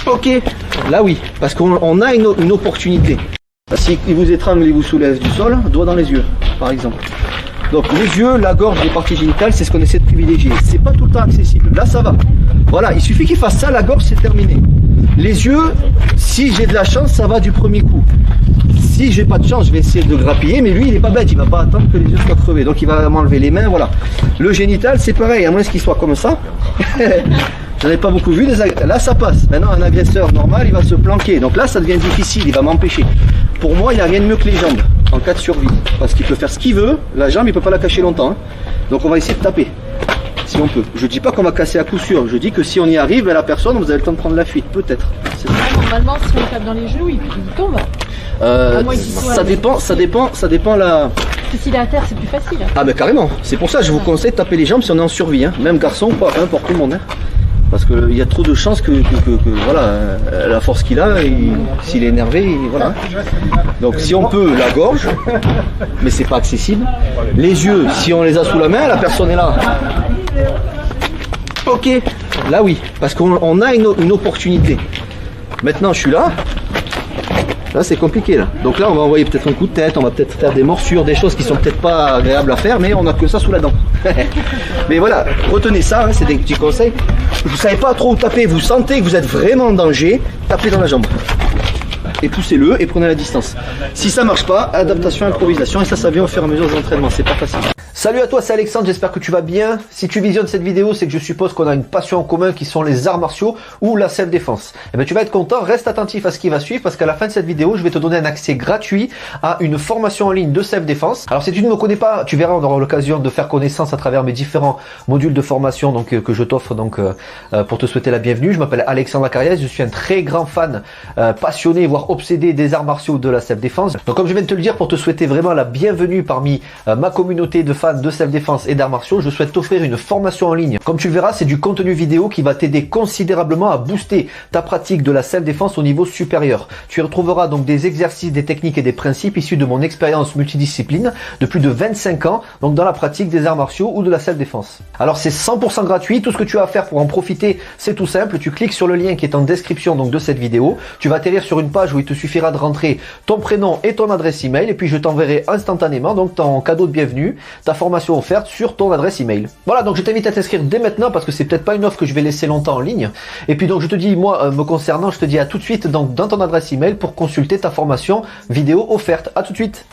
Ok, là oui, parce qu'on a une opportunité. Si il vous étrangle et vous soulève du sol, doigt dans les yeux, par exemple. Donc les yeux, la gorge, les parties génitales, c'est ce qu'on essaie de privilégier. C'est pas tout le temps accessible. Là, ça va. Voilà, il suffit qu'il fasse ça, la gorge, c'est terminé. Les yeux, si j'ai de la chance, ça va du premier coup. Si j'ai pas de chance, je vais essayer de grappiller, mais lui, il est pas bête, il va pas attendre que les yeux soient crevés. Donc il va m'enlever les mains, voilà. Le génital, c'est pareil, à moins qu'il soit comme ça. J'en ai pas beaucoup vu, là ça passe. Maintenant, un agresseur normal, il va se planquer. Donc là, ça devient difficile, il va m'empêcher. Pour moi, il n'y a rien de mieux que les jambes, en cas de survie. Parce qu'il peut faire ce qu'il veut, la jambe, il peut pas la cacher longtemps. Hein. Donc on va essayer de taper, si on peut. Je dis pas qu'on va casser à coup sûr, je dis que si on y arrive, la personne, vous avez le temps de prendre la fuite, peut-être. Normalement, si on tape dans les genoux, il tombe. Ça dépend la... S'il est à terre, c'est plus facile. Ah mais carrément, c'est pour ça que je vous conseille de taper les jambes si on est en survie, hein. Même garçon, pas, peu importe tout le monde. Hein. Parce qu'il y a trop de chances que voilà, la force qu'il a, s'il est énervé, voilà. Donc si on peut, la gorge, mais c'est pas accessible. Les yeux, si on les a sous la main, la personne est là. Ok, là oui, parce qu'on a une opportunité. Maintenant je suis là. Là c'est compliqué là. Donc là on va envoyer peut-être un coup de tête, on va peut-être faire des morsures, des choses qui sont peut-être pas agréables à faire, mais on a que ça sous la dent. Mais voilà, retenez ça, hein, c'est des petits conseils. Vous savez pas trop où taper, vous sentez que vous êtes vraiment en danger, tapez dans la jambe. Et poussez-le et prenez la distance. Si ça marche pas, adaptation, improvisation, et ça vient au fur et à mesure des entraînements, c'est pas facile. Salut à toi, c'est Alexandre, j'espère que tu vas bien. Si tu visionnes cette vidéo, c'est que je suppose qu'on a une passion en commun qui sont les arts martiaux ou la self-défense. Et bien tu vas être content, reste attentif à ce qui va suivre parce qu'à la fin de cette vidéo, je vais te donner un accès gratuit à une formation en ligne de self-défense. Alors si tu ne me connais pas, tu verras, on aura l'occasion de faire connaissance à travers mes différents modules de formation donc, que je t'offre donc pour te souhaiter la bienvenue. Je m'appelle Alexandre Acariès, je suis un très grand fan, passionné, voire obsédé des arts martiaux de la self-défense. Donc comme je viens de te le dire, pour te souhaiter vraiment la bienvenue parmi ma communauté de fans de self-défense et d'arts martiaux, je souhaite t'offrir une formation en ligne. Comme tu le verras, c'est du contenu vidéo qui va t'aider considérablement à booster ta pratique de la self-défense au niveau supérieur. Tu y retrouveras donc des exercices, des techniques et des principes issus de mon expérience multidiscipline de plus de 25 ans, donc dans la pratique des arts martiaux ou de la self-défense. Alors c'est 100% gratuit, tout ce que tu as à faire pour en profiter, c'est tout simple, tu cliques sur le lien qui est en description donc de cette vidéo, tu vas atterrir sur une page où il te suffira de rentrer ton prénom et ton adresse email et puis je t'enverrai instantanément donc ton cadeau de bienvenue, ta formation offerte sur ton adresse email. Voilà, donc je t'invite à t'inscrire dès maintenant parce que c'est peut-être pas une offre que je vais laisser longtemps en ligne. Et puis donc je te dis, moi me concernant, je te dis à tout de suite donc dans ton adresse email pour consulter ta formation vidéo offerte. À tout de suite.